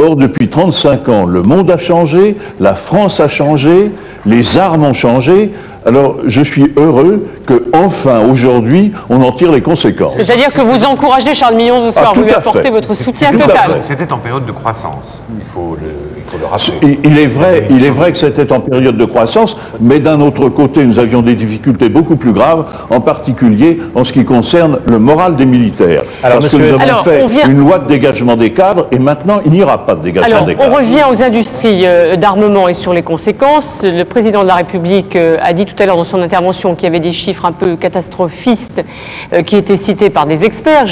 Or, depuis 35 ans, le monde a changé, la France a changé, les armes ont changé. Alors, je suis heureux qu'enfin, aujourd'hui, on en tire les conséquences. C'est-à-dire que vous encouragez Charles Millon ce soir, vous lui apportez votre soutien total. C'était en période de croissance, il faut le rappeler. Il est vrai que c'était en période de croissance, mais d'un autre côté, nous avions des difficultés beaucoup plus graves, en particulier en ce qui concerne le moral des militaires. Parce que nous avons fait une loi de dégagement des cadres, et maintenant, il n'y aura pas de dégagement des cadres. On revient aux industries d'armement et sur les conséquences. Le président de la République a dit tout à l'heure dans son intervention qu'il y avait des chiffres un peu catastrophistes qui étaient cités par des experts.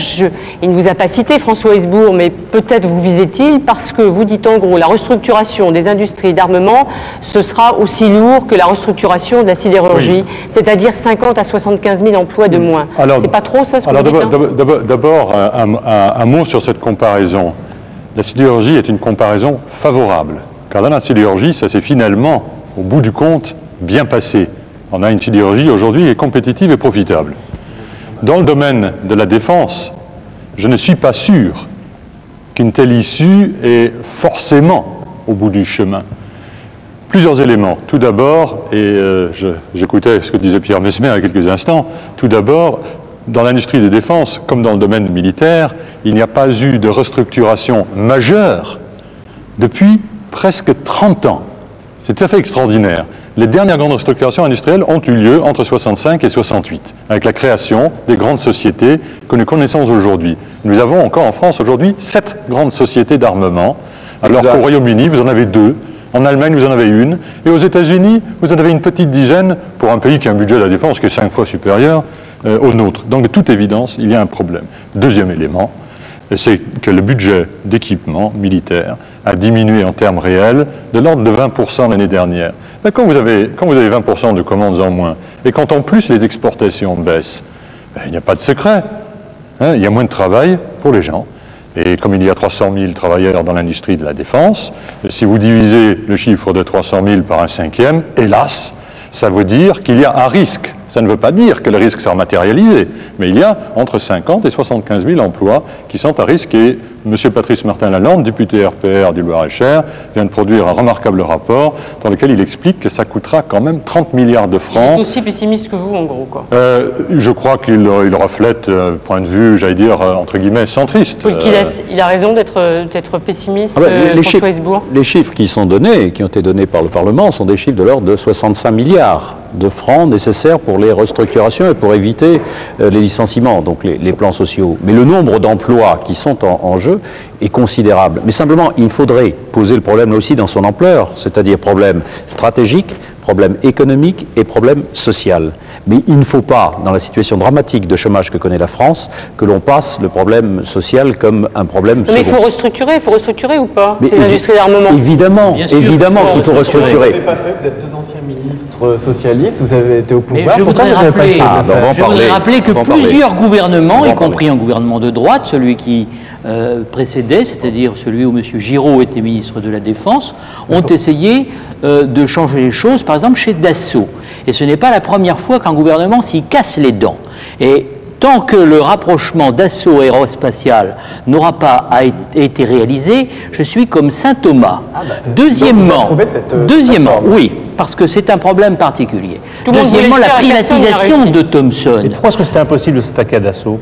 Il ne vous a pas cité, François Hesbourg, mais peut-être vous visez-t-il parce que vous dites en gros la restructuration des industries d'armement, ce sera aussi lourd que la restructuration de la sidérurgie, c'est-à-dire 50 à 75 000 emplois de moins. C'est pas trop ça ce que vous dites? D'abord, un mot sur cette comparaison. La sidérurgie est une comparaison favorable, car dans la sidérurgie, ça s'est finalement, au bout du compte, bien passé. On a une sidérurgie aujourd'hui qui est compétitive et profitable. Dans le domaine de la défense, je ne suis pas sûr qu'une telle issue est forcément au bout du chemin. Plusieurs éléments. Tout d'abord, et j'écoutais ce que disait Pierre Messmer il y a quelques instants, tout d'abord, dans l'industrie de défense, comme dans le domaine militaire, il n'y a pas eu de restructuration majeure depuis presque 30 ans. C'est tout à fait extraordinaire. Les dernières grandes restructurations industrielles ont eu lieu entre 65 et 68, avec la création des grandes sociétés que nous connaissons aujourd'hui. Nous avons encore en France aujourd'hui 7 grandes sociétés d'armement, alors qu'au Royaume-Uni, vous en avez 2, en Allemagne, vous en avez 1, et aux États-Unis, vous en avez une petite dizaine, pour un pays qui a un budget de la défense qui est 5 fois supérieur au nôtre. Donc, de toute évidence, il y a un problème. Deuxième élément, c'est que le budget d'équipement militaire a diminué en termes réels de l'ordre de 20% l'année dernière. Mais quand vous avez 20% de commandes en moins, et quand en plus les exportations baissent, il n'y a pas de secret. Il y a moins de travail pour les gens. Et comme il y a 300 000 travailleurs dans l'industrie de la défense, si vous divisez le chiffre de 300 000 par un cinquième, hélas, ça veut dire qu'il y a un risque. Ça ne veut pas dire que le risque sera matérialisé, mais il y a entre 50 et 75 000 emplois qui sont à risque. Et M. Patrice Martin-Lalande, député RPR du Loir-et-Cher, vient de produire un remarquable rapport dans lequel il explique que ça coûtera quand même 30 milliards de francs. Il est aussi pessimiste que vous, en gros, quoi. Je crois qu'il reflète un point de vue, j'allais dire, entre guillemets, centriste. Il a raison d'être pessimiste, François Hesbourg. Les chiffres qui sont donnés, qui ont été donnés par le Parlement, sont des chiffres de l'ordre de 65 milliards de francs nécessaires pour les restructurations et pour éviter les licenciements, donc les plans sociaux. Mais le nombre d'emplois qui sont en jeu est considérable. Mais simplement, il faudrait poser le problème là aussi dans son ampleur, c'est-à-dire problème stratégique, problème économique et problème social. Mais il ne faut pas, dans la situation dramatique de chômage que connaît la France, que l'on passe le problème social comme un problème second. Mais il faut restructurer ou pas ces industries d'armement? Évidemment qu'il faut restructurer. Vous n'avez pas fait, vous êtes deux anciens ministres socialistes, vous avez été au pouvoir. Je voudrais rappeler que plusieurs gouvernements, y compris un gouvernement de droite, celui qui précédait, c'est-à-dire celui où M. Giraud était ministre de la Défense, ont essayé de changer les choses, par exemple chez Dassault. Et ce n'est pas la première fois qu'un gouvernement s'y casse les dents. Et tant que le rapprochement Dassault aérospatial n'aura pas été réalisé, je suis comme saint Thomas. Deuxièmement, oui, parce que c'est un problème particulier. Deuxièmement, la privatisation de Thomson. Et pourquoi est-ce que c'était impossible de s'attaquer à Dassault?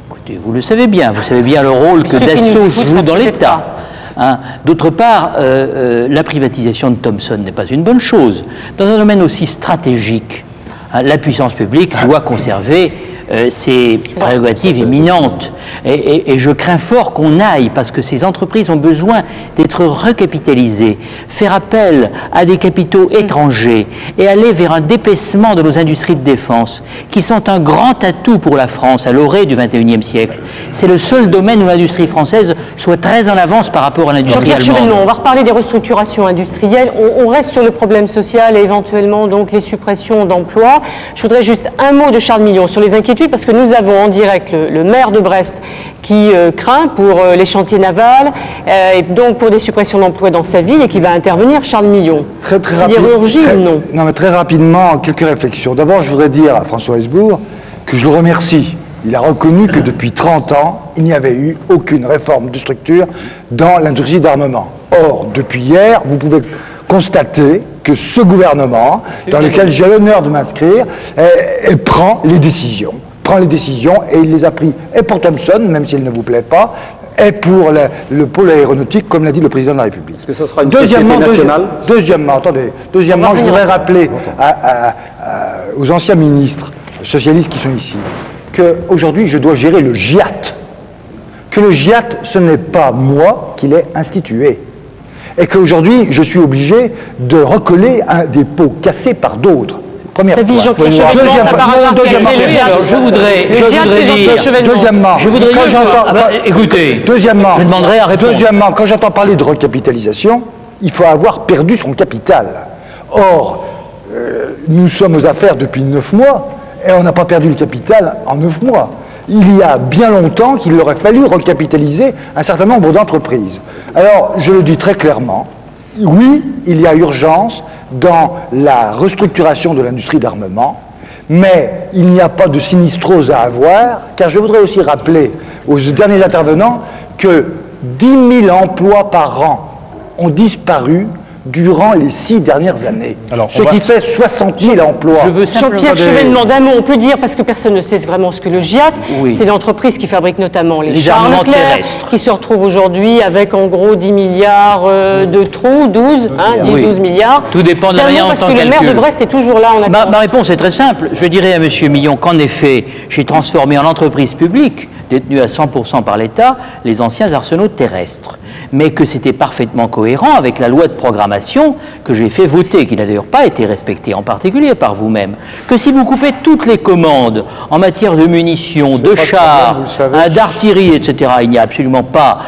Écoutez, vous le savez bien le rôle que Dassault joue dans l'État. D'autre part, la privatisation de Thomson n'est pas une bonne chose. Dans un domaine aussi stratégique, la puissance publique doit conserver ses prérogatives éminentes. Et je crains fort qu'on aille, parce que ces entreprises ont besoin d'être recapitalisées, faire appel à des capitaux étrangers et aller vers un dépècement de nos industries de défense, qui sont un grand atout pour la France à l'orée du XXIe siècle. C'est le seul domaine où l'industrie française soit très en avance par rapport à l'industrie allemande. On va reparler des restructurations industrielles. On reste sur le problème social et éventuellement donc les suppressions d'emplois. Je voudrais juste un mot de Charles Millon sur les inquiétudes, parce que nous avons en direct le maire de Brest qui craint pour les chantiers navals et donc pour des suppressions d'emplois dans sa ville et qui va intervenir. Charles Millon. Sidérurgie ou non? Non, mais très rapidement, quelques réflexions. D'abord, je voudrais dire à François Hesbourg que je le remercie il a reconnu que depuis 30 ans, il n'y avait eu aucune réforme de structure dans l'industrie d'armement. Or, depuis hier, vous pouvez constater que ce gouvernement, dans lequel j'ai l'honneur de m'inscrire, prend les décisions. Et il les a pris, et pour Thomson, même s'il ne vous plaît pas, et pour le pôle aéronautique, comme l'a dit le président de la République. Est-ce que ce sera une société nationale ? Deuxièmement, je voudrais rappeler aux anciens ministres socialistes qui sont ici qu'aujourd'hui, je dois gérer le GIAT. Que le GIAT, ce n'est pas moi qui l'ai institué. Et qu'aujourd'hui, je suis obligé de recoller des pots cassés par d'autres. Première fois. Je demanderai à répondre. Deuxièmement, quand j'entends parler de recapitalisation, il faut avoir perdu son capital. Or, nous sommes aux affaires depuis 9 mois et on n'a pas perdu le capital en 9 mois. Il y a bien longtemps qu'il aurait fallu recapitaliser un certain nombre d'entreprises. Alors, je le dis très clairement, oui, il y a urgence dans la restructuration de l'industrie d'armement, mais il n'y a pas de sinistrose à avoir, car je voudrais aussi rappeler aux derniers intervenants que 10 000 emplois par an ont disparu durant les 6 dernières années, ce qui fait 60 000 emplois. Jean-Pierre Chevènement, d'un mot, on peut dire, parce que personne ne sait vraiment ce que le GIAT, c'est l'entreprise qui fabrique notamment les chars Leclerc, qui se retrouve aujourd'hui avec en gros 10 milliards de trous, 12 milliards. Tout dépend de rien en tant que calcul. Parce que le maire de Brest est toujours là en attente. Ma réponse est très simple. Je dirais à M. Millon qu'en effet, j'ai transformé en entreprise publique, détenue à 100% par l'État, les anciens arsenaux terrestres. Mais que c'était parfaitement cohérent avec la loi de programmation que j'ai fait voter, qui n'a d'ailleurs pas été respectée, en particulier par vous-même. Que si vous coupez toutes les commandes en matière de munitions, de chars, d'artillerie, etc., il n'y a absolument pas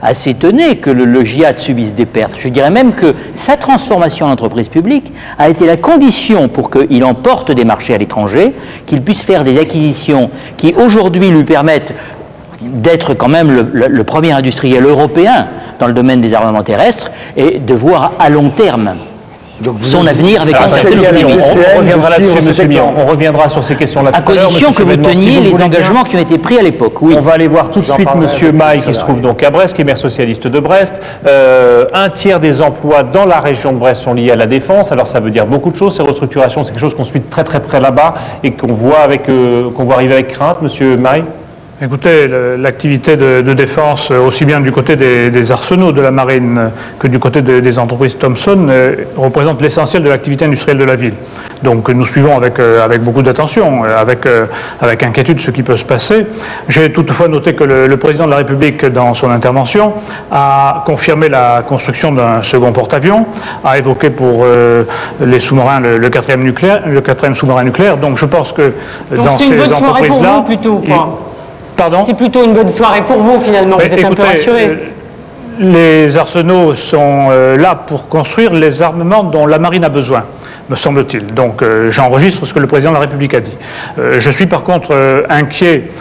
à s'étonner que le GIAT subisse des pertes. Je dirais même que sa transformation en entreprise publique a été la condition pour qu'il emporte des marchés à l'étranger, qu'il puisse faire des acquisitions qui aujourd'hui lui permettent d'être quand même le premier industriel européen dans le domaine des armements terrestres et de voir à long terme son avenir avec un certain optimisme. On reviendra là-dessus, M. Millon. On reviendra sur ces questions-là tout à l'heure. À condition que vous teniez les engagements qui ont été pris à l'époque. Oui. On va aller voir tout de suite M. Maille, qui se trouve donc à Brest, qui est maire socialiste de Brest. Un tiers des emplois dans la région de Brest sont liés à la défense. Alors ça veut dire beaucoup de choses. Ces restructurations, c'est quelque chose qu'on suit de très très près là-bas et qu'on voit arriver avec crainte, M. Maille. Écoutez, l'activité de défense, aussi bien du côté des arsenaux de la marine que du côté des entreprises Thomson, représente l'essentiel de l'activité industrielle de la ville. Donc nous suivons avec beaucoup d'attention, avec inquiétude ce qui peut se passer. J'ai toutefois noté que le président de la République, dans son intervention, a confirmé la construction d'un second porte-avions, a évoqué pour les sous-marins le quatrième sous-marin nucléaire. Donc je pense que donc dans ces entreprises-là... Donc c'est une bonne soirée pour vous plutôt, quoi. Pardon ? C'est plutôt une bonne soirée pour vous, finalement, vous êtes un peu rassuré. Les arsenaux sont là pour construire les armements dont la marine a besoin, me semble-t-il. Donc j'enregistre ce que le président de la République a dit. Je suis par contre inquiet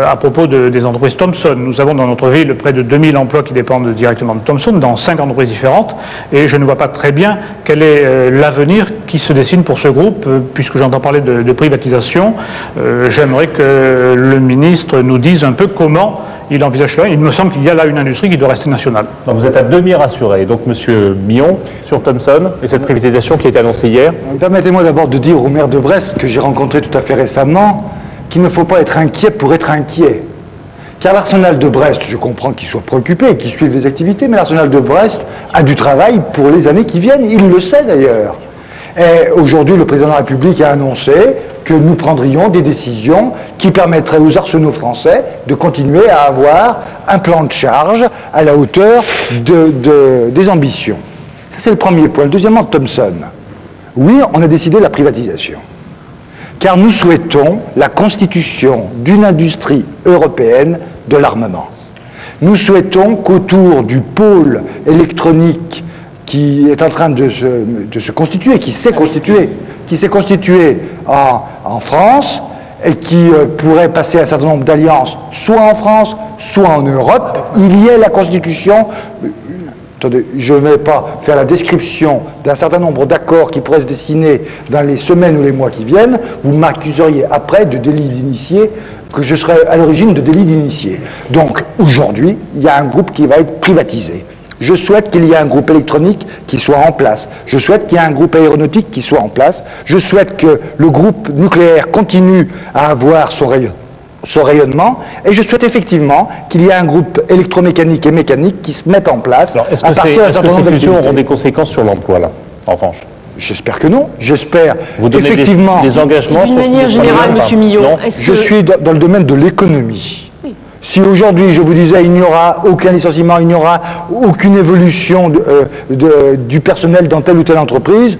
à propos des entreprises Thomson. Nous avons dans notre ville près de 2000 emplois qui dépendent directement de Thomson, dans 5 entreprises différentes, et je ne vois pas très bien quel est l'avenir qui se dessine pour ce groupe, puisque j'entends parler de privatisation. J'aimerais que le ministre nous dise un peu comment il envisage cela. Il me semble qu'il y a là une industrie qui doit rester nationale. Donc vous êtes à demi rassuré. Donc M. Millon, sur Thomson, et cette privatisation qui a été annoncée hier. Permettez-moi d'abord de dire au maire de Brest, que j'ai rencontré tout à fait récemment, qu'il ne faut pas être inquiet pour être inquiet. Car l'arsenal de Brest, je comprends qu'il soit préoccupé, qu'il suive les activités, mais l'arsenal de Brest a du travail pour les années qui viennent. Il le sait d'ailleurs. Et aujourd'hui, le président de la République a annoncé que nous prendrions des décisions qui permettraient aux arsenaux français de continuer à avoir un plan de charge à la hauteur des ambitions. Ça, c'est le premier point. Deuxièmement, Thomson. Oui, on a décidé la privatisation. Car nous souhaitons la constitution d'une industrie européenne de l'armement. Nous souhaitons qu'autour du pôle électronique qui est en train de se constituer, qui s'est constitué en France et qui pourrait passer un certain nombre d'alliances, soit en France, soit en Europe, il y ait la constitution. Attendez, je ne vais pas faire la description d'un certain nombre d'accords qui pourraient se dessiner dans les semaines ou les mois qui viennent. Vous m'accuseriez après de délit d'initié que je serais à l'origine de délits d'initié. Donc, aujourd'hui, il y a un groupe qui va être privatisé. Je souhaite qu'il y ait un groupe électronique qui soit en place. Je souhaite qu'il y ait un groupe aéronautique qui soit en place. Je souhaite que le groupe nucléaire continue à avoir son rayonnement. Et je souhaite effectivement qu'il y ait un groupe électromécanique et mécanique qui se mette en place. Alors, est-ce que ces fusions auront des conséquences sur l'emploi, là, en revanche? J'espère que non. J'espère vous donnez effectivement des engagements. D'une manière générale, M. Millon, je suis dans le domaine de l'économie. Si aujourd'hui je vous disais il n'y aura aucun licenciement, il n'y aura aucune évolution du personnel dans telle ou telle entreprise,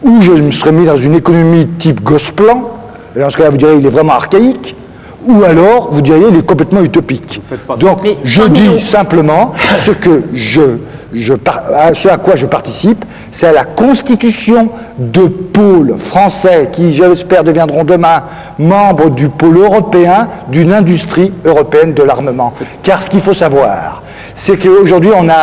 ou je me serais mis dans une économie type Gosplan, et dans ce cas-là vous diriez il est vraiment archaïque, ou alors vous diriez il est complètement utopique. Donc je dis simplement ce à quoi je participe, c'est à la constitution de pôles français qui, j'espère, deviendront demain membres du pôle européen d'une industrie européenne de l'armement. Car ce qu'il faut savoir, c'est qu'aujourd'hui, on a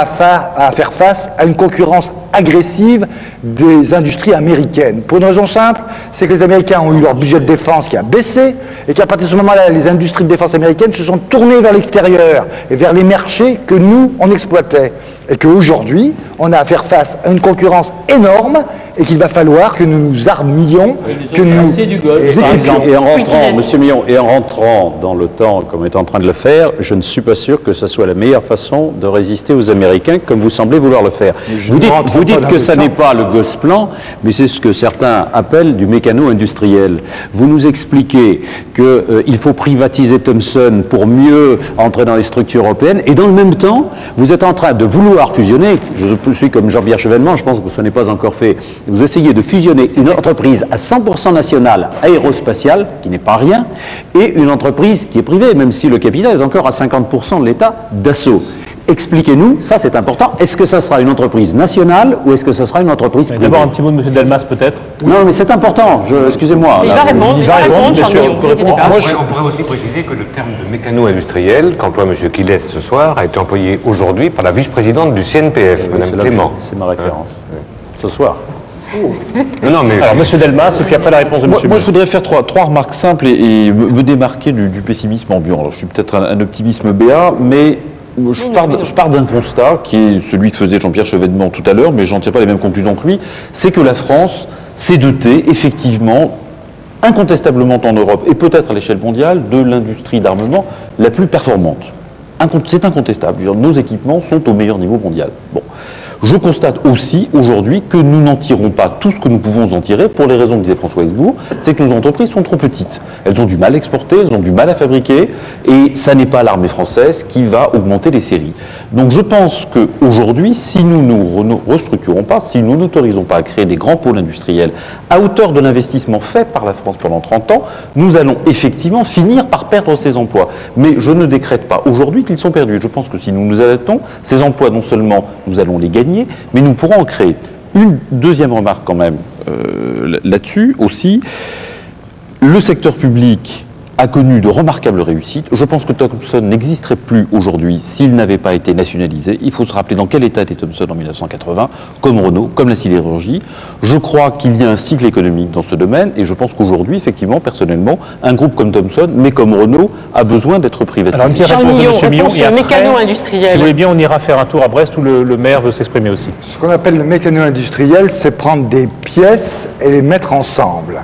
à faire face à une concurrence agressive des industries américaines. Pour une raison simple, c'est que les Américains ont eu leur budget de défense qui a baissé, et qu'à partir de ce moment-là, les industries de défense américaines se sont tournées vers l'extérieur et vers les marchés que nous, on exploitait. Et qu'aujourd'hui, on a à faire face à une concurrence énorme et qu'il va falloir que nous nous armions, que nous... Et en rentrant, Monsieur Millon, et en rentrant dans l'OTAN, comme est en train de le faire, je ne suis pas sûr que ce soit la meilleure façon de résister aux Américains, comme vous semblez vouloir le faire. Vous dites que ça n'est pas le Gosplan, mais c'est ce que certains appellent du mécano-industriel. Vous nous expliquez qu'il faut privatiser Thomson pour mieux entrer dans les structures européennes, et dans le même temps, vous êtes en train de vouloir fusionner, je suis comme Jean-Pierre Chevènement, je pense que ça n'est pas encore fait, vous essayez de fusionner une entreprise à 100% nationale aérospatiale, qui n'est pas rien, et une entreprise qui est privée, même si le capital est encore à 50% de l'État, Dassault. Expliquez-nous, ça c'est important, est-ce que ça sera une entreprise nationale ou est-ce que ça sera une entreprise privée? D'abord un petit mot de M. Delmas peut-être. Non mais c'est important, excusez-moi. Il va répondre, bien sûr. On pourrait aussi préciser que le terme de mécano-industriel qu'emploie M. Quiles ce soir a été employé aujourd'hui par la vice-présidente du CNPF, Mme Clément. C'est ma référence. Ce soir. Non, mais... Alors, M. Delmas, et puis après la réponse de M. Moi, je voudrais faire trois remarques simples et me démarquer du pessimisme ambiant. Alors, je suis peut-être un optimisme béat, mais je pars d'un constat qui est celui que faisait Jean-Pierre Chevènement tout à l'heure, mais je n'en tire pas les mêmes conclusions que lui, c'est que la France s'est dotée, effectivement, incontestablement en Europe, et peut-être à l'échelle mondiale, de l'industrie d'armement la plus performante. C'est incontestable. Je veux dire, nos équipements sont au meilleur niveau mondial. Bon. Je constate aussi aujourd'hui que nous n'en tirons pas tout ce que nous pouvons en tirer pour les raisons que disait François Hesbourg, c'est que nos entreprises sont trop petites. Elles ont du mal à exporter, elles ont du mal à fabriquer, et ça n'est pas l'armée française qui va augmenter les séries. Donc je pense qu'aujourd'hui, si nous ne restructurons pas, si nous n'autorisons pas à créer des grands pôles industriels à hauteur de l'investissement fait par la France pendant 30 ans, nous allons effectivement finir par perdre ces emplois. Mais je ne décrète pas aujourd'hui qu'ils sont perdus. Je pense que si nous nous adaptons, ces emplois, non seulement nous allons les gagner, mais nous pourrons en créer. Une deuxième remarque quand même là-dessus aussi, le secteur public a connu de remarquables réussites. Je pense que Thomson n'existerait plus aujourd'hui s'il n'avait pas été nationalisé. Il faut se rappeler dans quel état était Thomson en 1980, comme Renault, comme la sidérurgie. Je crois qu'il y a un cycle économique dans ce domaine et je pense qu'aujourd'hui, effectivement, personnellement, un groupe comme Thomson, mais comme Renault, a besoin d'être privatisé. Alors, une petite réponse de M. Millon, sur le mécano-industriel. Si vous voulez bien, on ira faire un tour à Brest où le maire veut s'exprimer aussi. Ce qu'on appelle le mécano-industriel, c'est prendre des pièces et les mettre ensemble.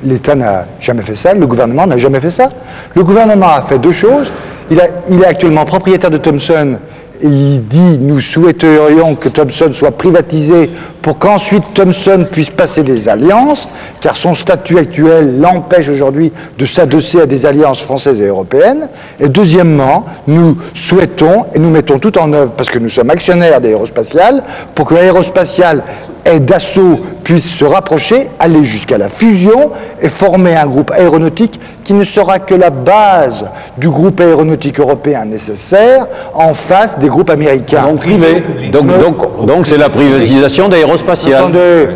L'État n'a jamais fait ça, le gouvernement n'a jamais fait ça. Le gouvernement a fait deux choses. Il est actuellement propriétaire de Thomson et il dit « nous souhaiterions que Thomson soit privatisé pour qu'ensuite Thomson puisse passer des alliances, car son statut actuel l'empêche aujourd'hui de s'adosser à des alliances françaises et européennes. Et deuxièmement, nous souhaitons, et nous mettons tout en œuvre, parce que nous sommes actionnaires d'Aérospatiale, pour que Aérospatiale et Dassault puissent se rapprocher, aller jusqu'à la fusion et former un groupe aéronautique qui ne sera que la base du groupe aéronautique européen nécessaire en face des groupes américains. Donc privé. Donc c'est la privatisation d'Aérospatiale. Attendez,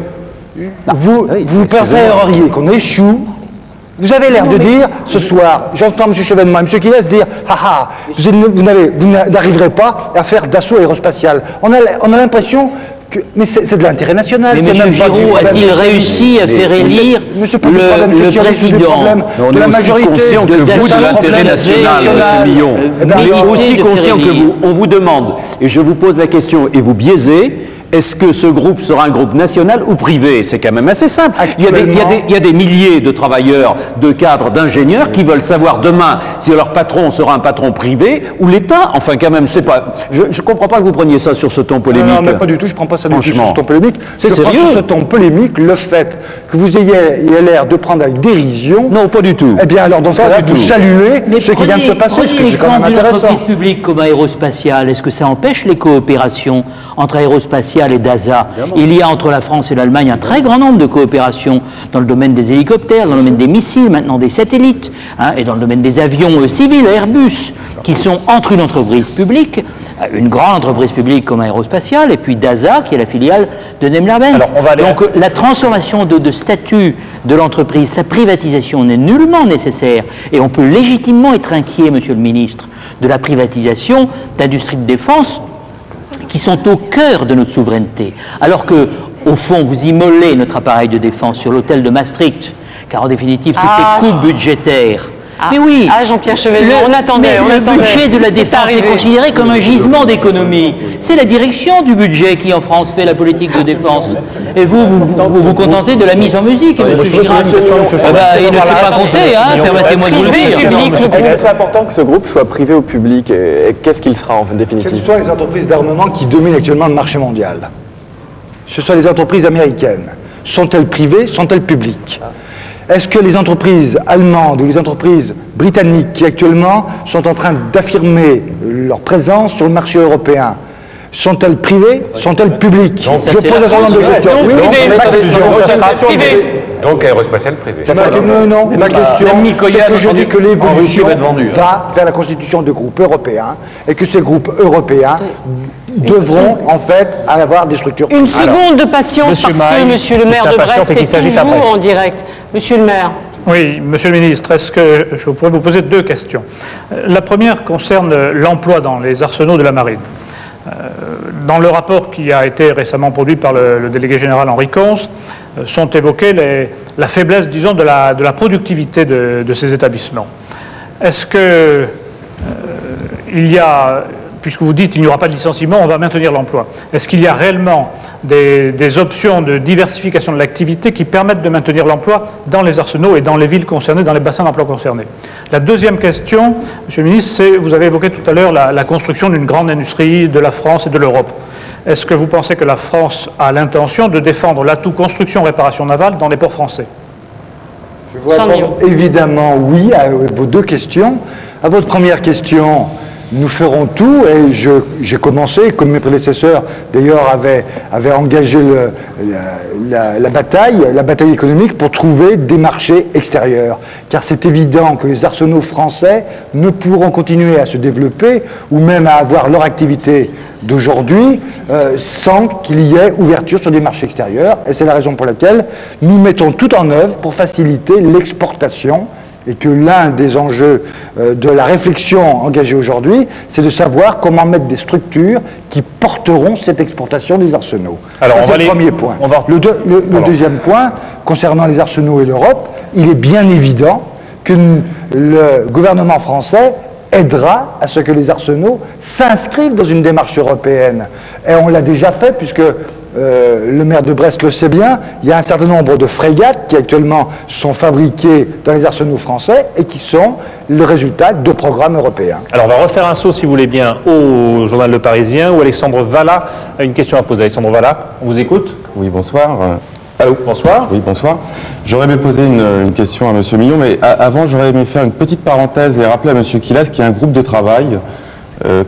vous préféreriez qu'on échoue. Vous avez l'air de dire, ce soir, j'entends M. Chevènement et M. Quiles dire « Ah ah, vous n'arriverez pas à faire Dassault Aérospatiale ». On a l'impression Mais c'est de l'intérêt national. Mais M. Giraud a-t-il réussi à faire élire le président on est aussi conscient que vous de l'intérêt national, M. Millon. On est aussi conscient que vous. On vous demande, et je vous pose la question, et vous biaisez, est-ce que ce groupe sera un groupe national ou privé? C'est quand même assez simple. Il y a des milliers de travailleurs, de cadres, d'ingénieurs qui veulent savoir demain si leur patron sera un patron privé ou l'État. Enfin, quand même, c'est pas. Je ne comprends pas que vous preniez ça sur ce ton polémique. Non, mais pas du tout. Je ne prends pas ça du tout sur ce ton polémique. C'est sérieux? Je prends sur ce ton polémique le fait que vous ayez l'air de prendre avec dérision. Non, pas du tout. Eh bien, alors dans ce cas-là, vous saluez ce qui vient de se passer, ce que c'est quand même intéressant. Une entreprise publique comme Aérospatiale, est-ce que ça empêche les coopérations entre Aérospatiale et DASA? Il y a entre la France et l'Allemagne un très grand nombre de coopérations dans le domaine des hélicoptères, dans le domaine des missiles, maintenant des satellites, et dans le domaine des avions civils, Airbus, qui sont entre une entreprise publique, une grande entreprise publique comme Aérospatiale, et puis DASA, qui est la filiale de Daimler-Benz. Donc la transformation de statut de l'entreprise, sa privatisation n'est nullement nécessaire, et on peut légitimement être inquiet, Monsieur le Ministre, de la privatisation d'industries de défense qui sont au cœur de notre souveraineté. Alors que, au fond, vous immolez notre appareil de défense sur l'autel de Maastricht, car en définitive, toutes ces coupes budgétaires. Mais oui, Jean-Pierre Chevènement, on attendait. Le budget de la défense est considéré comme un gisement d'économie. C'est la direction du budget qui, en France, fait la politique de défense. Et vous vous contentez de la mise en musique, M. Girard. Il ne sait pas compter, permettez-moi de vous le dire. Est-ce que c'est important que ce groupe soit privé ou public? Et qu'est-ce qu'il sera en définitive? Quelles sont les entreprises d'armement qui dominent actuellement le marché mondial? Ce sont les entreprises américaines. Sont-elles privées? Sont-elles publiques? Est-ce que les entreprises allemandes ou les entreprises britanniques qui actuellement sont en train d'affirmer leur présence sur le marché européen, sont-elles privées? Sont-elles publiques? Je pose un certain nombre de questions. Oui, donc Aérospatiale privée. Non, ma question, c'est que je dis que l'évolution va vers la constitution de groupes européens et que ces groupes européens devront en fait avoir des structures. Une seconde de patience parce que Monsieur le maire de Brest est toujours en direct. Monsieur le maire. Oui, Monsieur le ministre, est-ce que je pourrais vous poser deux questions? La première concerne l'emploi dans les arsenaux de la marine. Dans le rapport qui a été récemment produit par le délégué général Henri Cons, sont évoquées la faiblesse, disons, de la productivité de ces établissements. Est-ce que il y a, puisque vous dites qu'il n'y aura pas de licenciement, on va maintenir l'emploi, est-ce qu'il y a réellement des options de diversification de l'activité qui permettent de maintenir l'emploi dans les arsenaux et dans les villes concernées, dans les bassins d'emploi concernés? La deuxième question, Monsieur le ministre, c'est, vous avez évoqué tout à l'heure la construction d'une grande industrie de la France et de l'Europe. Est-ce que vous pensez que la France a l'intention de défendre l'atout construction-réparation navale dans les ports français? Je vous réponds évidemment oui à vos deux questions. À votre première question, nous ferons tout, et j'ai commencé, comme mes prédécesseurs d'ailleurs avaient engagé la bataille économique pour trouver des marchés extérieurs. Car c'est évident que les arsenaux français ne pourront continuer à se développer ou même à avoir leur activité d'aujourd'hui sans qu'il y ait ouverture sur des marchés extérieurs. Et c'est la raison pour laquelle nous mettons tout en œuvre pour faciliter l'exportation. Et que l'un des enjeux de la réflexion engagée aujourd'hui, c'est de savoir comment mettre des structures qui porteront cette exportation des arsenaux. Alors, c'est le premier point. Le deuxième point, concernant les arsenaux et l'Europe, il est bien évident que le gouvernement français aidera à ce que les arsenaux s'inscrivent dans une démarche européenne. Et on l'a déjà fait, puisque le maire de Brest le sait bien, il y a un certain nombre de frégates qui actuellement sont fabriquées dans les arsenaux français et qui sont le résultat de programmes européens. Alors on va refaire un saut, si vous voulez bien, au journal Le Parisien, où Alexandre Vallat a une question à poser. Alexandre Vallat, on vous écoute? Oui, bonsoir. Allô? Bonsoir. Oui, bonsoir. J'aurais aimé poser une question à M. Millon, mais avant, j'aurais aimé faire une petite parenthèse et rappeler à M. Kilas qu'il y a un groupe de travail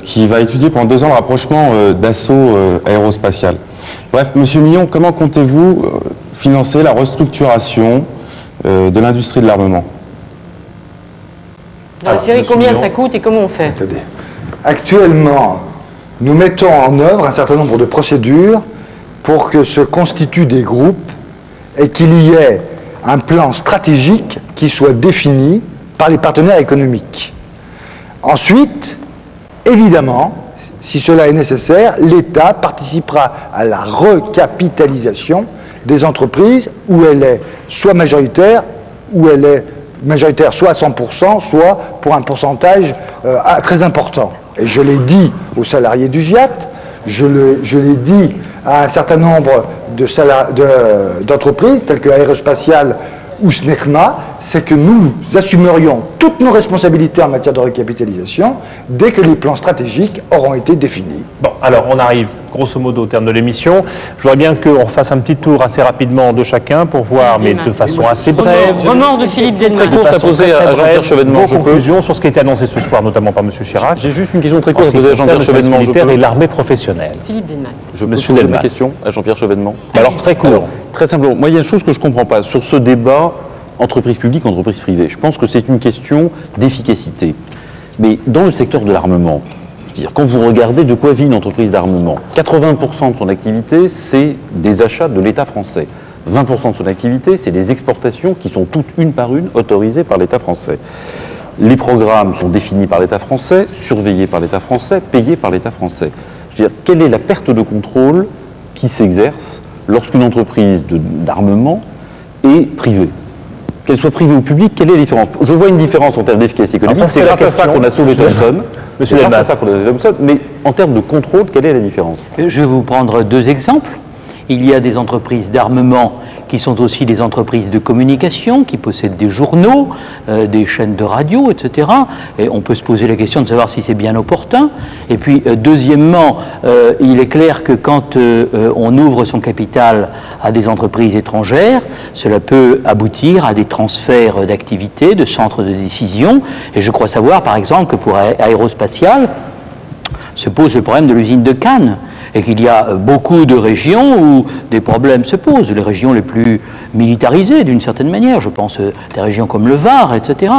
qui va étudier pendant 2 ans le rapprochement d'Assaut Aérospatiale. Bref, M. Millon, comment comptez-vous financer la restructuration de l'industrie de l'armement? Dans la série, combien ça coûte et comment on fait? Actuellement, nous mettons en œuvre un certain nombre de procédures pour que se constituent des groupes et qu'il y ait un plan stratégique qui soit défini par les partenaires économiques. Ensuite, évidemment, si cela est nécessaire, l'État participera à la recapitalisation des entreprises où elle est soit majoritaire, où elle est majoritaire soit à 100%, soit pour un pourcentage très important. Et je l'ai dit aux salariés du GIAT, je l'ai dit à un certain nombre d'entreprises telles que Aérospatiale ou SNECMA, c'est que nous assumerions toutes nos responsabilités en matière de recapitalisation dès que les plans stratégiques auront été définis. Bon, alors on arrive grosso modo au terme de l'émission. Je voudrais bien qu'on fasse un petit tour assez rapidement de chacun pour voir, mais de façon assez brève. Remords de Philippe Delmas. Très courte à poser à Jean-Pierre Chevènement. Vos conclusions sur ce qui a été annoncé ce soir, notamment par M. Chirac. J'ai juste une question très courte à poser à Jean-Pierre Chevènement. Et l'armée professionnelle. Philippe Delmas. Je peux poser une question à Jean-Pierre Chevènement. Alors très court. Alors, très simplement, moi il y a une chose que je ne comprends pas sur ce débat entreprise publique, entreprise privée. Je pense que c'est une question d'efficacité. Mais dans le secteur de l'armement, c'est-à-dire quand vous regardez de quoi vit une entreprise d'armement, 80% de son activité, c'est des achats de l'État français. 20% de son activité, c'est des exportations qui sont toutes une par une autorisées par l'État français. Les programmes sont définis par l'État français, surveillés par l'État français, payés par l'État français. Je veux dire, quelle est la perte de contrôle qui s'exerce lorsqu'une entreprise d'armement est privée? Qu'elle soit privée ou publique, quelle est la différence? Je vois une différence en termes d'efficacité économique, c'est grâce à ça qu'on a sauvé Thomson, mais en termes de contrôle, quelle est la différence? Je vais vous prendre deux exemples. Il y a des entreprises d'armement qui sont aussi des entreprises de communication, qui possèdent des journaux, des chaînes de radio, etc. Et on peut se poser la question de savoir si c'est bien opportun. Et puis, deuxièmement, il est clair que quand on ouvre son capital à des entreprises étrangères, cela peut aboutir à des transferts d'activités, de centres de décision. Et je crois savoir, par exemple, que pour Aérospatiale, se pose le problème de l'usine de Cannes, et qu'il y a beaucoup de régions où des problèmes se posent, les régions les plus militarisées d'une certaine manière, je pense à des régions comme le Var, etc.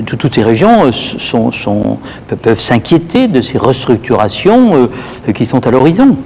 Toutes ces régions peuvent s'inquiéter de ces restructurations qui sont à l'horizon.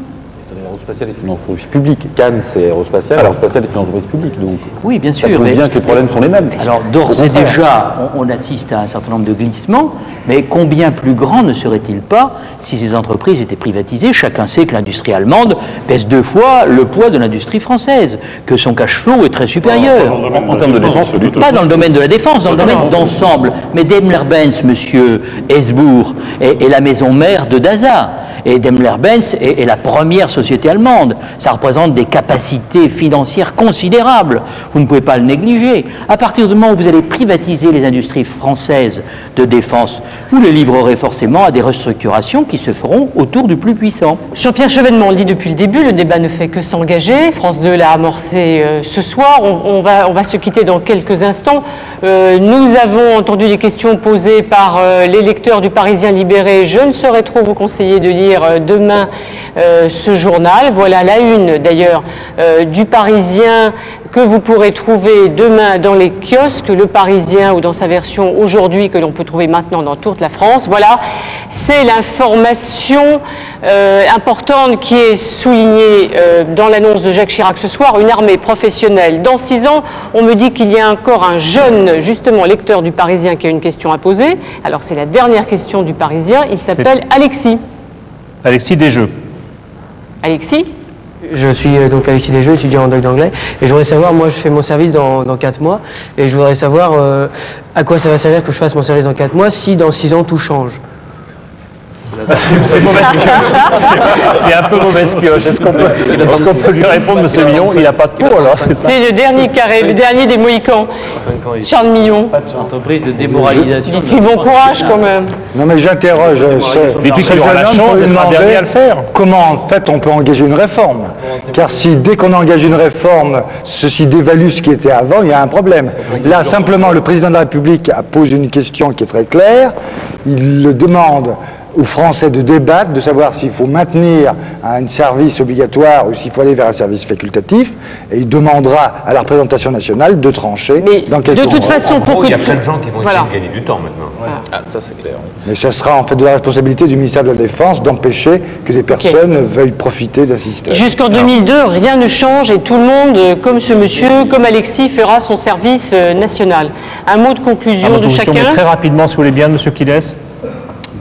Aérospatiale est une entreprise publique. Cannes, c'est Aérospatiale. Aérospatiale est une entreprise publique. Donc, oui, bien sûr. Ça prouve bien que les problèmes sont les mêmes. Alors, d'ores et déjà, on assiste à un certain nombre de glissements, mais combien plus grand ne serait-il pas si ces entreprises étaient privatisées? Chacun sait que l'industrie allemande pèse 2 fois le poids de l'industrie française, que son cash flow est très supérieur. En termes de défense, pas dans le domaine de la défense, dans le domaine d'ensemble. Mais Daimler-Benz, monsieur Hesbourg, est la maison mère de DASA. Et Daimler-Benz est la première société allemande. Ça représente des capacités financières considérables. Vous ne pouvez pas le négliger. À partir du moment où vous allez privatiser les industries françaises de défense, vous les livrerez forcément à des restructurations qui se feront autour du plus puissant. Jean-Pierre Chevènement, on le dit depuis le début, le débat ne fait que s'engager. France 2 l'a amorcé ce soir. On va se quitter dans quelques instants. Nous avons entendu des questions posées par les lecteurs du Parisien libéré. Je ne saurais trop vous conseiller de lire demain ce journal. Voilà la une d'ailleurs du Parisien que vous pourrez trouver demain dans les kiosques, le Parisien ou dans sa version aujourd'hui que l'on peut trouver maintenant dans toute la France. Voilà, c'est l'information importante qui est soulignée dans l'annonce de Jacques Chirac ce soir, une armée professionnelle. Dans 6 ans, on me dit qu'il y a encore un jeune, justement, lecteur du Parisien qui a une question à poser. Alors c'est la dernière question du Parisien, il s'appelle Alexis. Alexis Desjeux. Alexis? Je suis donc Alexis Desjeux, étudiant en doc d'anglais, et je voudrais savoir, moi je fais mon service dans 4 mois, et je voudrais savoir à quoi ça va servir que je fasse mon service dans 4 mois si dans 6 ans tout change. C'est mauvaise pioche. C'est un peu mauvaise pioche. Est-ce qu'on peut lui répondre, M. Millon? Il n'a pas de peau, alors. C'est le dernier carré, le dernier des Mohicans. Charles Millon. Entreprise de démoralisation. Du bon courage, quand même. Non, mais j'interroge depuis qu'il aura la chance d'être un dernier à le faire. Comment, en fait, on peut engager une réforme? Car si, dès qu'on engage une réforme, ceci dévalue ce qui était avant, il y a un problème. Là, simplement, le président de la République pose une question qui est très claire. Il le demande aux Français de débattre, de savoir s'il faut maintenir un service obligatoire ou s'il faut aller vers un service facultatif, et il demandera à la représentation nationale de trancher. Mais dans quelques mois. De toute façon, pour que... Il y a plein de gens qui vont essayer de gagner du temps maintenant. Voilà. Ah, ça c'est clair. Mais ce sera en fait de la responsabilité du ministère de la Défense d'empêcher que des personnes veuillent profiter d'un système. Jusqu'en 2002, rien ne change et tout le monde, comme ce monsieur, comme Alexis, fera son service national. Un mot de conclusion de chacun. Très rapidement, si vous voulez bien, monsieur Kiles.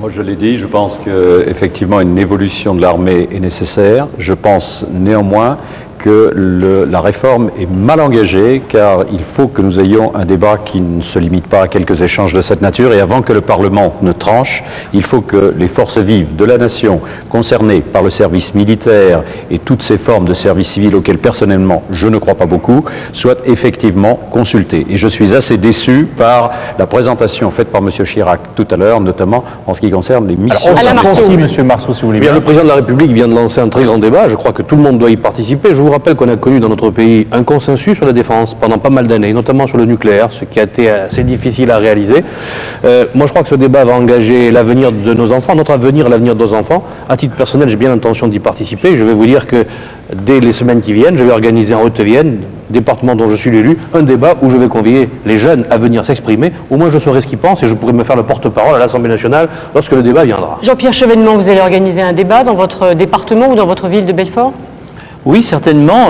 Moi, je l'ai dit, je pense qu'effectivement une évolution de l'armée est nécessaire. Je pense néanmoins que la réforme est mal engagée, car il faut que nous ayons un débat qui ne se limite pas à quelques échanges de cette nature, et avant que le Parlement ne tranche, il faut que les forces vives de la nation concernées par le service militaire et toutes ces formes de service civil auxquelles personnellement je ne crois pas beaucoup, soient effectivement consultées. Et je suis assez déçu par la présentation faite par M. Chirac tout à l'heure, notamment en ce qui concerne les missions. Merci, M. Marceau, si vous voulez bien. Le président de la République vient de lancer un très grand débat, je crois que tout le monde doit y participer. Je vous rappelle qu'on a connu dans notre pays un consensus sur la défense pendant pas mal d'années, notamment sur le nucléaire, ce qui a été assez difficile à réaliser. Moi, je crois que ce débat va engager l'avenir de nos enfants, notre avenir, l'avenir de nos enfants. À titre personnel, j'ai bien l'intention d'y participer. Je vais vous dire que dès les semaines qui viennent, je vais organiser en Haute-Vienne, département dont je suis l'élu, un débat où je vais convier les jeunes à venir s'exprimer. Au moins, je saurai ce qu'ils pensent et je pourrai me faire le porte-parole à l'Assemblée nationale lorsque le débat viendra. Jean-Pierre Chevènement, vous allez organiser un débat dans votre département ou dans votre ville de Belfort ? Oui, certainement.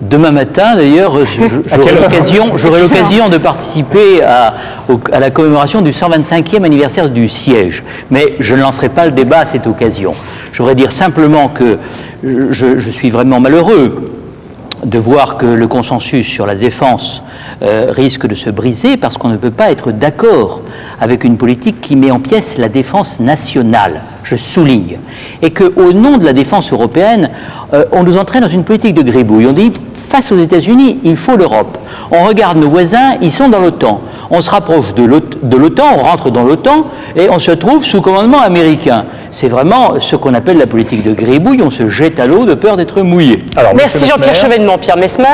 Demain matin, d'ailleurs, j'aurai l'occasion de participer à la commémoration du 125e anniversaire du siège. Mais je ne lancerai pas le débat à cette occasion. Je voudrais dire simplement que je suis vraiment malheureux de voir que le consensus sur la défense risque de se briser parce qu'on ne peut pas être d'accord avec une politique qui met en pièces la défense nationale, je souligne, et qu'au nom de la défense européenne, on nous entraîne dans une politique de gribouille. On dit, face aux États-Unis, il faut l'Europe. On regarde nos voisins, ils sont dans l'OTAN. On se rapproche de l'OTAN, on rentre dans l'OTAN, et on se trouve sous commandement américain. C'est vraiment ce qu'on appelle la politique de gribouille, on se jette à l'eau de peur d'être mouillé. Alors, merci Jean-Pierre Chevènement. Pierre Messmer.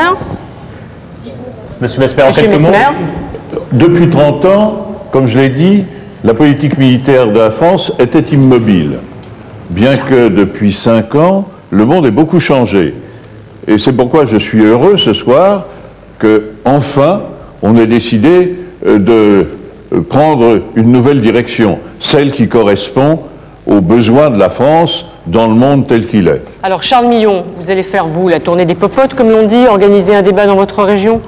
Monsieur Messmer, en quelques mots. Depuis 30 ans, comme je l'ai dit, la politique militaire de la France était immobile. Bien que depuis 5 ans, le monde ait beaucoup changé. Et c'est pourquoi je suis heureux ce soir que, enfin, on ait décidé de prendre une nouvelle direction, celle qui correspond aux besoins de la France dans le monde tel qu'il est. Alors Charles Millon, vous allez faire, vous, la tournée des popotes, comme l'on dit, organiser un débat dans votre région ?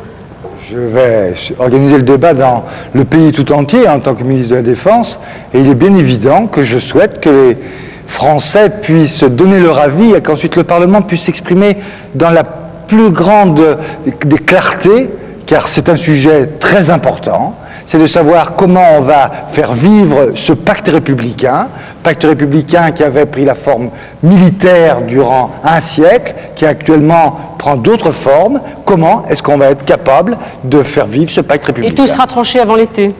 Je vais organiser le débat dans le pays tout entier en tant que ministre de la Défense, et il est bien évident que je souhaite que les Français puissent donner leur avis et qu'ensuite le Parlement puisse s'exprimer dans la plus grande des clartés, car c'est un sujet très important. C'est de savoir comment on va faire vivre ce pacte républicain qui avait pris la forme militaire durant un siècle, qui actuellement prend d'autres formes. Comment est-ce qu'on va être capable de faire vivre ce pacte républicain ? Et tout sera tranché avant l'été ?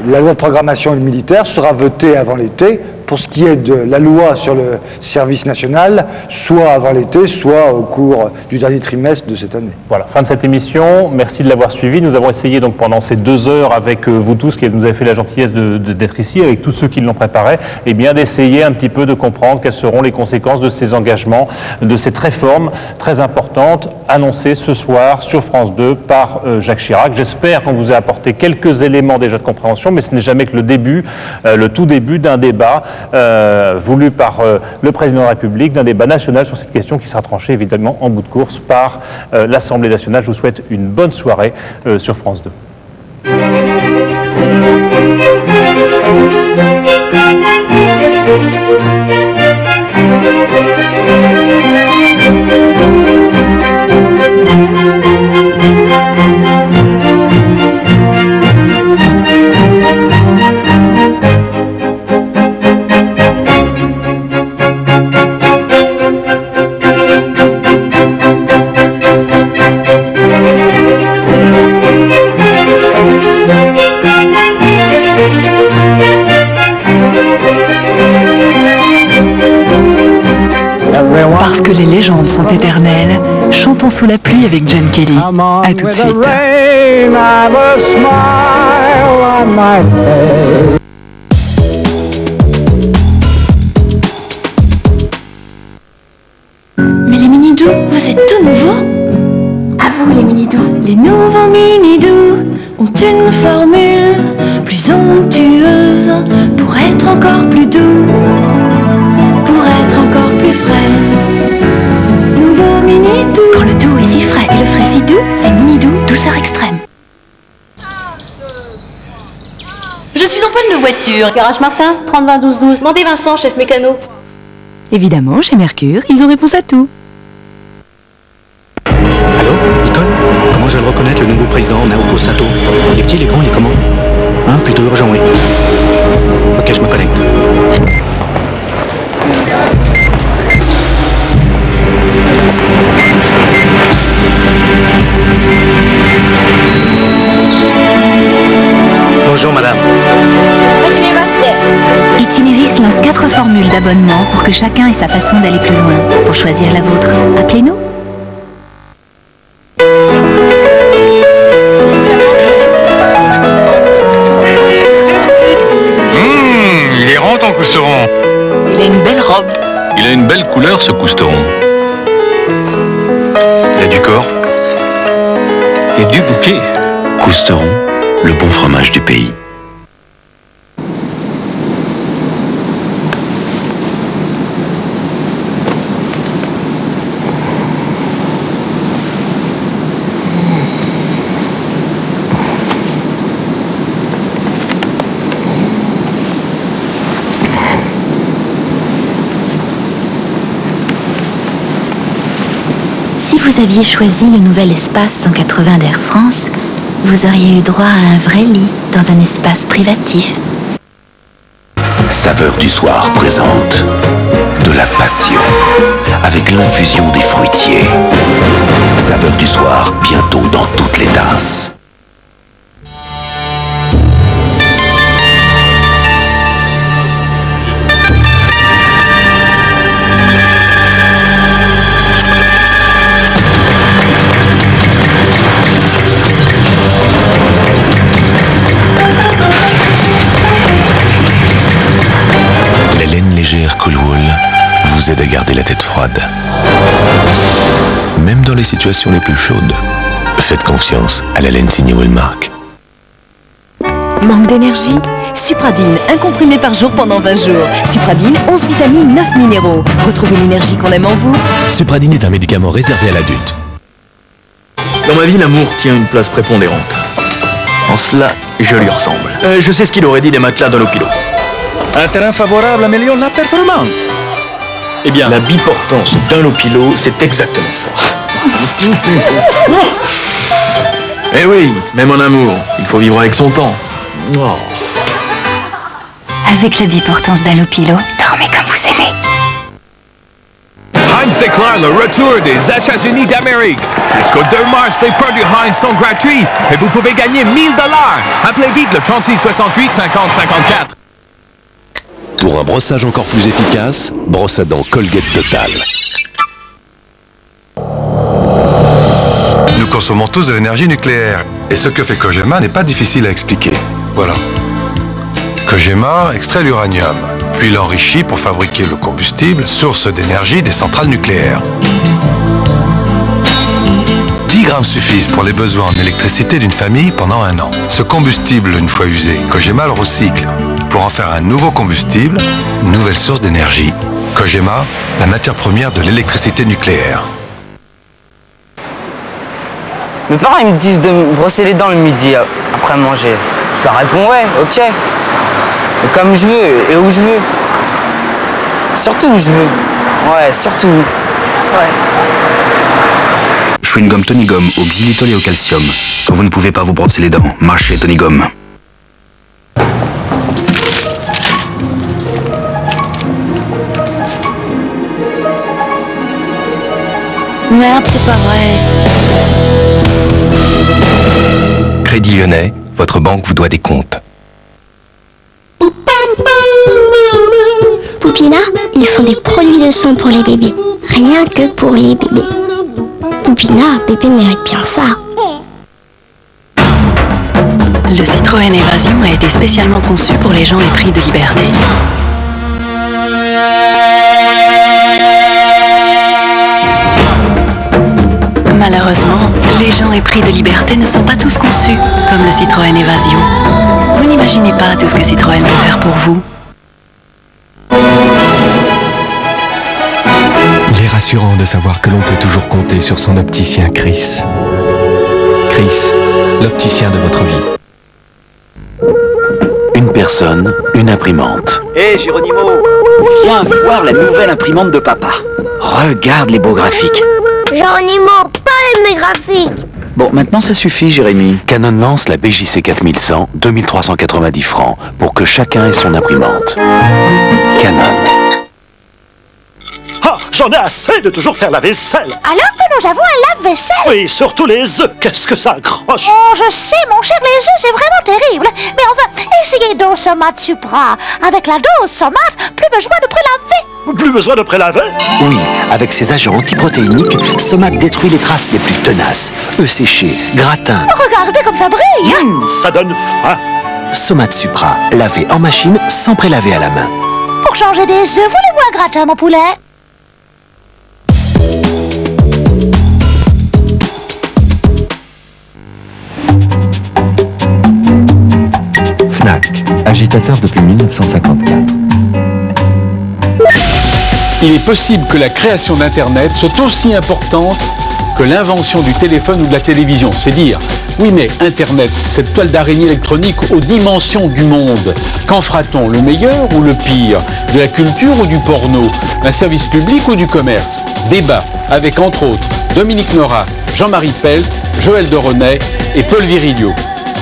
La loi de programmation militaire sera votée avant l'été. Pour ce qui est de la loi sur le service national, soit avant l'été, soit au cours du dernier trimestre de cette année. Voilà, fin de cette émission. Merci de l'avoir suivi. Nous avons essayé donc pendant ces 2 heures avec vous tous qui nous avez fait la gentillesse d'être ici, avec tous ceux qui l'ont préparé, et bien d'essayer un petit peu de comprendre quelles seront les conséquences de ces engagements, de cette réforme très importante annoncée ce soir sur France 2 par Jacques Chirac. J'espère qu'on vous a apporté quelques éléments déjà de compréhension, mais ce n'est jamais que le début, le tout début d'un débat voulu par le président de la République, d'un débat national sur cette question qui sera tranchée évidemment en bout de course par l'Assemblée nationale. Je vous souhaite une bonne soirée sur France 2. Parce que les légendes sont éternelles, chantons sous la pluie avec John Kelly. À tout de suite. Mais les mini-doux, vous êtes tout nouveaux? À vous les mini-doux. Les nouveaux mini-doux ont une formule plus onctueuse pour être encore plus doux, pour être encore plus frais. Nouveau mini-doux. Quand le doux est si frais et le frais si doux, c'est mini-doux, douceur extrême. Je suis en panne de voiture. voiture. Garage Martin, 30 20 12 12. Demandez Vincent, chef mécano. Évidemment, chez Mercure, ils ont réponse à tout. Allô, Nicole? Comment je vais le reconnaître, le nouveau président Naoko Sato? Les petits, les grands, les comment? Hein, plutôt urgent, oui. Ok, je me connecte. Bonjour madame. Itinéris lance 4 formules d'abonnement pour que chacun ait sa façon d'aller plus loin. Pour choisir la vôtre, appelez-nous. Il est rond ton cousteron. Il a une belle robe. Il a une belle couleur ce cousteron. Il a du corps. Et du bouquet. Cousteron, le bon fromage du pays. Si vous aviez choisi le nouvel espace 180 d'Air France, vous auriez eu droit à un vrai lit dans un espace privatif. Saveur du soir présente de la passion avec l'infusion des fruitiers. Saveur du soir bientôt dans toutes les tasses. Cool Wool vous aide à garder la tête froide. Même dans les situations les plus chaudes, faites confiance à la laine signée Woolmark. Manque d'énergie? Supradine, un comprimé par jour pendant 20 jours. Supradine, 11 vitamines, 9 minéraux. Retrouvez l'énergie qu'on aime en vous. Supradine est un médicament réservé à l'adulte. Dans ma vie, l'amour tient une place prépondérante. En cela, je lui ressemble. Je sais ce qu'il aurait dit des matelas dans l'Opilo. Un terrain favorable améliore la performance. Eh bien, la biportance d'un Opilo, c'est exactement ça. Eh oui, même en amour, il faut vivre avec son temps. Oh. Avec la biportance d'Allopilo, dormez comme vous aimez. Heinz déclare le retour des États-Unis d'Amérique. Jusqu'au 2 mars, les produits Heinz sont gratuits et vous pouvez gagner 1000 $. Appelez vite le 36 68 50 54. Pour un brossage encore plus efficace, brosse à dents Colgate Total. Nous consommons tous de l'énergie nucléaire. Et ce que fait Cogema n'est pas difficile à expliquer. Voilà. Cogema extrait l'uranium, puis l'enrichit pour fabriquer le combustible, source d'énergie des centrales nucléaires. 10 grammes suffisent pour les besoins en électricité d'une famille pendant 1 an. Ce combustible, une fois usé, Cogema le recycle pour en faire un nouveau combustible, une nouvelle source d'énergie. Cogema, la matière première de l'électricité nucléaire. Mes parents ils me disent de me brosser les dents le midi après manger. Je leur réponds ouais, ok. Mais comme je veux et où je veux. Surtout où je veux. Ouais, surtout. Ouais. Chewing-gum Tony Gomme au xylitol et au calcium. Quand vous ne pouvez pas vous brosser les dents, marchez Tony Gomme. Merde, c'est pas vrai. Crédit Lyonnais, votre banque vous doit des comptes. Poupina, ils font des produits de son pour les bébés. Rien que pour les bébés. Poupina, bébé mérite bien ça. Le Citroën Évasion a été spécialement conçu pour les gens épris de liberté. Malheureusement, les gens épris de liberté ne sont pas tous conçus comme le Citroën Évasion. Vous n'imaginez pas tout ce que Citroën peut faire pour vous. Il est rassurant de savoir que l'on peut toujours compter sur son opticien Chris. Chris, l'opticien de votre vie. Une paire personne, une imprimante. Hé, Géronimo, viens voir la nouvelle imprimante de papa. Regarde les beaux graphiques. Géronimo, pas les graphiques. Bon, maintenant ça suffit, Jérémy. Canon lance la BJC 4100, 2390 francs, pour que chacun ait son imprimante. Canon. Ah, j'en ai assez de toujours faire la vaisselle. Alors que nous avons un lave-vaisselle. Oui, surtout les œufs. Qu'est-ce que ça accroche? Oh, je sais, mon cher, les œufs, c'est vraiment terrible. Mais enfin, essayez dose Somate Supra. Avec la dose Somate, plus besoin de prélaver. Plus besoin de prélaver? Oui, avec ses agents antiprotéiniques, Somate détruit les traces les plus tenaces. Œufs séchés, gratins. Regardez comme ça brille. Ça donne faim. Somate Supra, lavé en machine sans prélaver à la main. Pour changer des œufs, voulez-vous un gratin, mon poulet? Fnac, agitateur depuis 1954. Il est possible que la création d'Internet soit aussi importante que l'invention du téléphone ou de la télévision. C'est dire, oui mais Internet, cette toile d'araignée électronique aux dimensions du monde, qu'en fera-t-on, le meilleur ou le pire? De la culture ou du porno? Un service public ou du commerce? Débat avec entre autres Dominique Nora, Jean-Marie Pelt, Joël Deronay et Paul Virilio.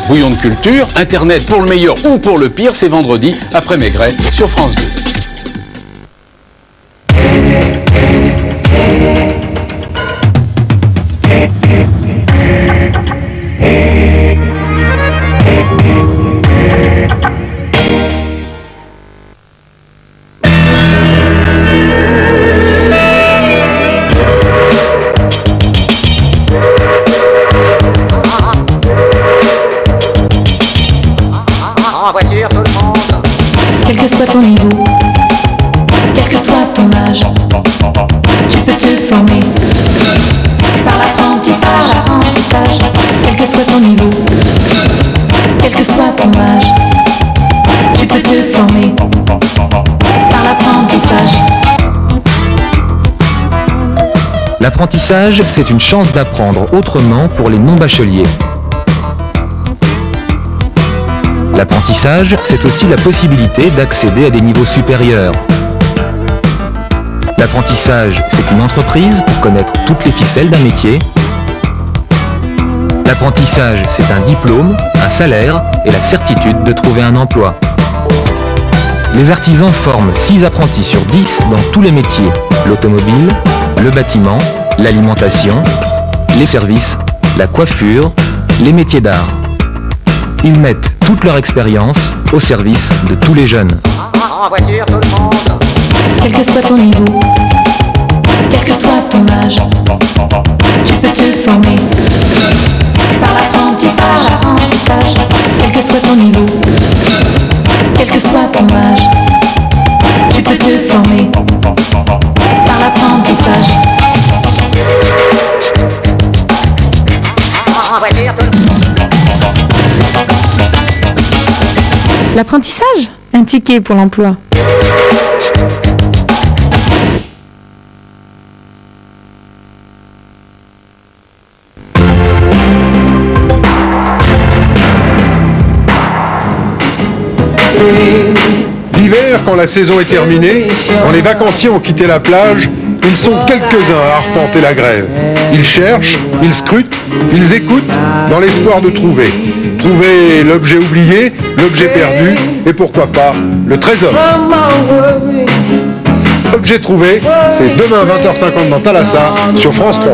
Bouillon de culture, Internet pour le meilleur ou pour le pire, c'est vendredi après Maigret sur France 2. Quel que soit ton niveau, quel que soit ton âge, tu peux te former par l'apprentissage, quel que soit ton niveau, quel que soit ton âge, tu peux te former par l'apprentissage. L'apprentissage, c'est une chance d'apprendre autrement pour les non-bacheliers. L'apprentissage, c'est aussi la possibilité d'accéder à des niveaux supérieurs. L'apprentissage, c'est une entreprise pour connaître toutes les ficelles d'un métier. L'apprentissage, c'est un diplôme, un salaire et la certitude de trouver un emploi. Les artisans forment 6 apprentis sur 10 dans tous les métiers. L'automobile, le bâtiment, l'alimentation, les services, la coiffure, les métiers d'art. Ils mettent toute leur expérience au service de tous les jeunes. En voiture, tout le monde. Quel que soit ton niveau, quel que soit ton âge, tu peux te former par l'apprentissage, quel que soit ton niveau, quel que soit ton âge, tu peux te former par l'apprentissage. En voiture, tout le monde. L'apprentissage, un ticket pour l'emploi. L'hiver, quand la saison est terminée, quand les vacanciers ont quitté la plage, ils sont quelques-uns à arpenter la grève. Ils cherchent, ils scrutent, ils écoutent, dans l'espoir de trouver. Trouver l'objet oublié, l'objet perdu, et pourquoi pas, le trésor. Objet trouvé, c'est demain 20h50 dans Thalassa, sur France 3.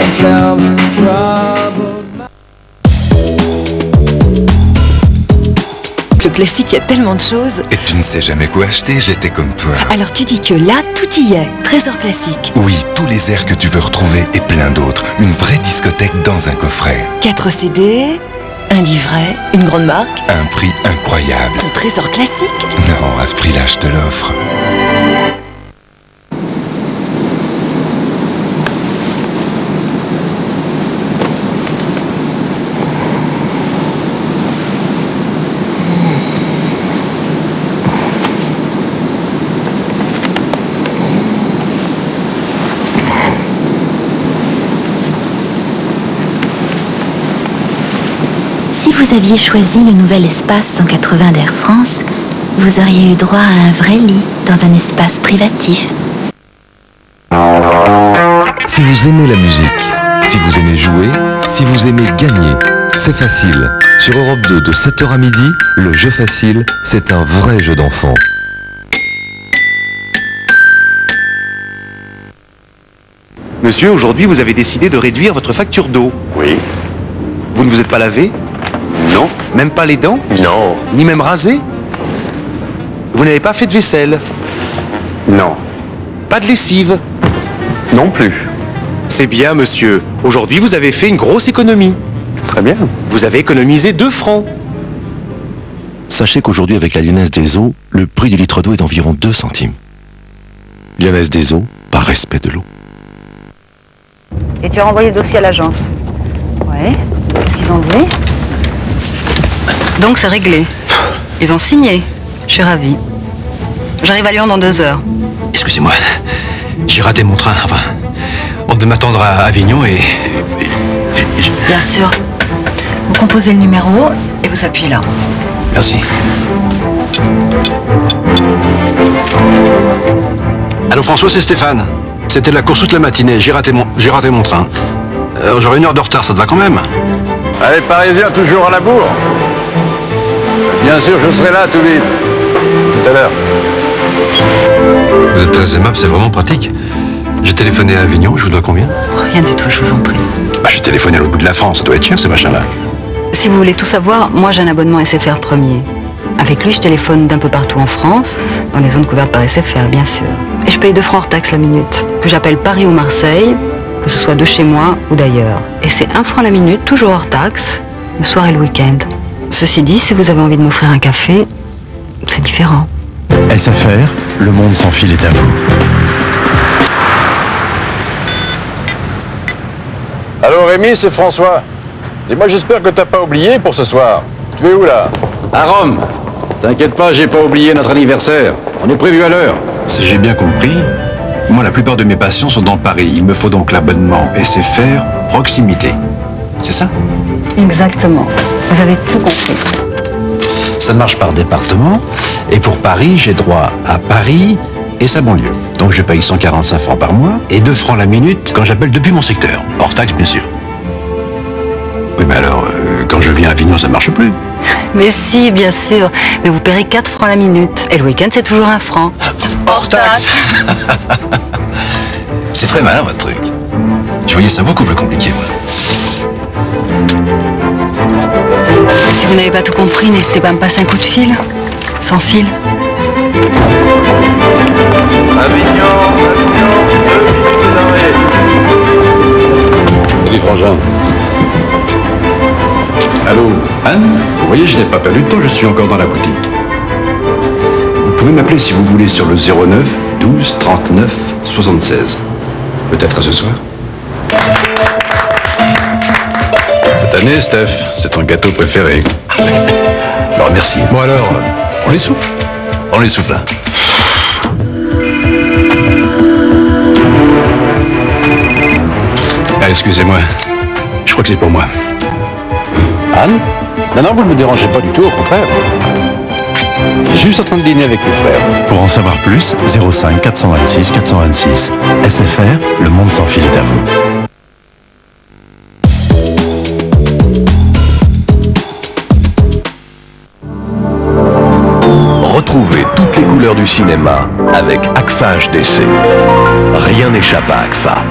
Le classique, il y a tellement de choses. Et tu ne sais jamais quoi acheter, j'étais comme toi. Alors tu dis que là, tout y est. Trésor classique. Oui, tous les airs que tu veux retrouver et plein d'autres. Une vraie discothèque dans un coffret. 4 CD, un livret, une grande marque. Un prix incroyable. Ton trésor classique. Non, à ce prix-là, je te l'offre. Si vous aviez choisi le nouvel espace 180 d'Air France, vous auriez eu droit à un vrai lit dans un espace privatif. Si vous aimez la musique, si vous aimez jouer, si vous aimez gagner, c'est facile. Sur Europe 2 de 7h à midi, le jeu facile, c'est un vrai jeu d'enfant. Monsieur, aujourd'hui, vous avez décidé de réduire votre facture d'eau. Oui. Vous ne vous êtes pas lavé? Non. Même pas les dents? Non. Ni même rasé? Vous n'avez pas fait de vaisselle? Non. Pas de lessive? Non plus. C'est bien, monsieur. Aujourd'hui, vous avez fait une grosse économie. Très bien. Vous avez économisé 2 francs. Sachez qu'aujourd'hui, avec la Lyonnaise des Eaux, le prix du litre d'eau est d'environ 2 centimes. Lyonnaise des Eaux, par respect de l'eau. Et tu as renvoyé le dossier à l'agence? Ouais. Qu'est-ce qu'ils ont dit? Donc c'est réglé. Ils ont signé. Je suis ravie. J'arrive à Lyon dans 2 heures. Excusez-moi, j'ai raté mon train. Enfin, on devait m'attendre à Avignon et Bien sûr. Vous composez le numéro et vous appuyez là. Merci. Allô François, c'est Stéphane. C'était de la course toute la matinée, j'ai raté mon train. J'aurai 1 heure de retard, ça te va quand même? Allez, Parisien, toujours à la bourre. Bien sûr, je serai là tout vite. Tout à l'heure. Vous êtes très aimable, c'est vraiment pratique. J'ai téléphoné à Avignon, je vous dois combien? Rien du tout, je vous en prie. Bah, j'ai téléphoné à l'autre bout de la France, ça doit être cher ces machins-là. Si vous voulez tout savoir, moi j'ai un abonnement SFR premier. Avec lui, je téléphone d'un peu partout en France, dans les zones couvertes par SFR, bien sûr. Et je paye 2 francs hors taxe la minute. Que j'appelle Paris ou Marseille, que ce soit de chez moi ou d'ailleurs. Et c'est 1 franc la minute, toujours hors taxe, le soir et le week-end. Ceci dit, si vous avez envie de m'offrir un café, c'est différent. SFR, le monde sans fil est à vous. Allô Rémi, c'est François. Dis-moi, j'espère que t'as pas oublié pour ce soir. Tu es où là? À Rome. T'inquiète pas, j'ai pas oublié notre anniversaire. On est prévu à l'heure. Si j'ai bien compris, moi la plupart de mes patients sont dans Paris. Il me faut donc l'abonnement SFR proximité. C'est ça? Exactement. Vous avez tout compris. Ça marche par département. Et pour Paris, j'ai droit à Paris et sa banlieue. Donc je paye 145 francs par mois et 2 francs la minute quand j'appelle depuis mon secteur. Hors taxe, bien sûr. Oui, mais alors, quand je viens à Avignon, ça marche plus. Mais si, bien sûr. Mais vous paierez 4 francs la minute. Et le week-end, c'est toujours 1 franc. Hors taxe. C'est très malin, votre truc. Je voyais ça beaucoup plus compliqué, moi. Si vous n'avez pas tout compris, n'hésitez pas à me passer un coup de fil. Sans fil. Salut Frangin. Allô, Anne? Vous voyez, je n'ai pas perdu de temps, je suis encore dans la boutique. Vous pouvez m'appeler si vous voulez sur le 09 12 39 76. Peut-être à ce soir. Cette année, Steph, c'est ton gâteau préféré. Alors merci. Bon alors, on les souffle. On les souffle là. Ah, excusez-moi. Je crois que c'est pour moi. Anne? Non, vous ne me dérangez pas du tout, au contraire. Juste en train de dîner avec mes frères. Pour en savoir plus, 05 426 426. SFR, le monde sans fil est à vous. Retrouvez toutes les couleurs du cinéma avec ACFA HDC. Rien n'échappe à ACFA.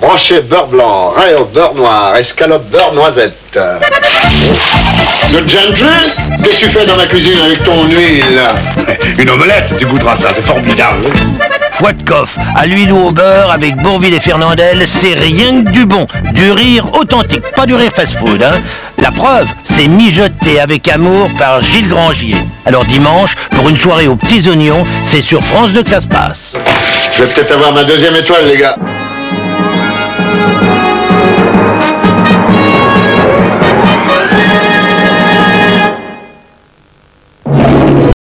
Branchet beurre blanc, rail beurre noir, escalope beurre noisette. Le gentry? Qu'est-ce que tu fais dans ma cuisine avec ton huile? Une omelette, tu goûteras ça, c'est formidable. Foie de coff, à l'huile ou au beurre avec Bourvil et Fernandel, c'est rien que du bon. Du rire authentique, pas du rire fast-food, hein. La preuve, c'est mijoté avec amour par Gilles Grangier. Alors dimanche, pour une soirée aux petits oignons, c'est sur France 2 que ça se passe. Je vais peut-être avoir ma 2e étoile, les gars.